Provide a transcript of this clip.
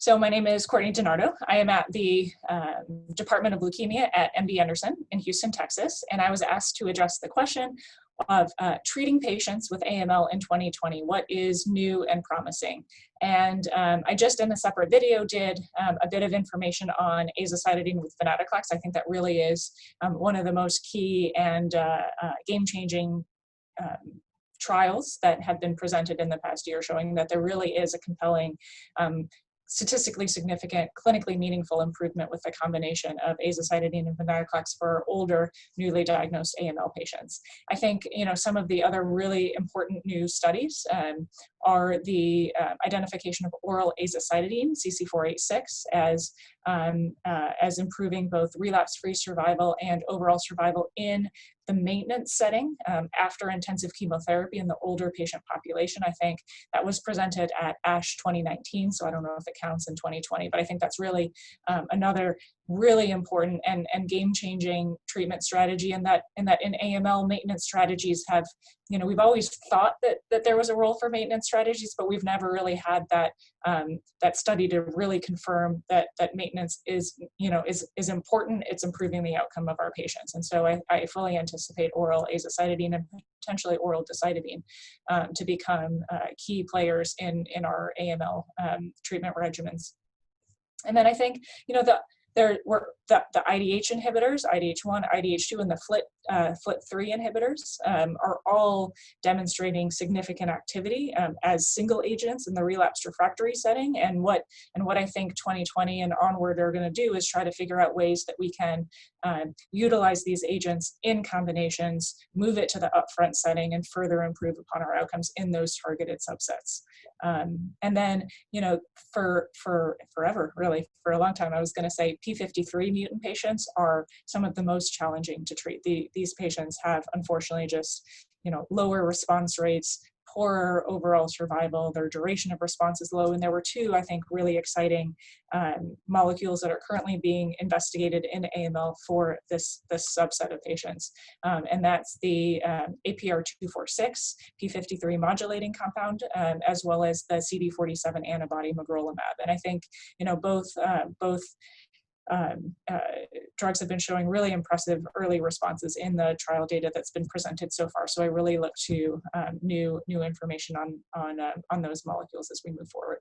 So my name is Courtney DiNardo. I am at the Department of Leukemia at MD Anderson in Houston, Texas, and I was asked to address the question of treating patients with AML in 2020. What is new and promising? And I just in a separate video did a bit of information on azacitidine with venetoclax. I think that really is one of the most key and game-changing trials that have been presented in the past year, showing that there really is a compelling statistically significant, clinically meaningful improvement with the combination of azacitidine and venetoclax for older, newly diagnosed AML patients. I think some of the other really important new studies are the identification of oral azacitidine, CC486, as improving both relapse-free survival and overall survival in the maintenance setting after intensive chemotherapy in the older patient population. I think that was presented at ASH 2019, so I don't know if it counts in 2020, but I think that's really another really important and game-changing treatment strategy, and that in AML, maintenance strategies have, we've always thought that there was a role for maintenance strategies, but we've never really had that study to really confirm that maintenance is important. It's improving the outcome of our patients. And so I fully anticipate oral azacitidine and potentially oral decitabine to become key players in our AML treatment regimens. And then I think, there were the IDH inhibitors, IDH1, IDH2, and the FLT3 inhibitors are all demonstrating significant activity as single agents in the relapsed refractory setting. And what I think 2020 and onward are going to do is try to figure out ways that we can utilize these agents in combinations, move it to the upfront setting, and further improve upon our outcomes in those targeted subsets. And then, for forever, really, for a long time, I was going to say P53 mutant patients are some of the most challenging to treat. These patients have, unfortunately, just, lower response rates, poorer overall survival, their duration of response is low. And there were two, I think, really exciting molecules that are currently being investigated in AML for this subset of patients. And that's the APR-246 P53 modulating compound, as well as the CD47 antibody magrolimab. And I think, both drugs have been showing really impressive early responses in the trial data that's been presented so far. So I really look to new information on those molecules as we move forward.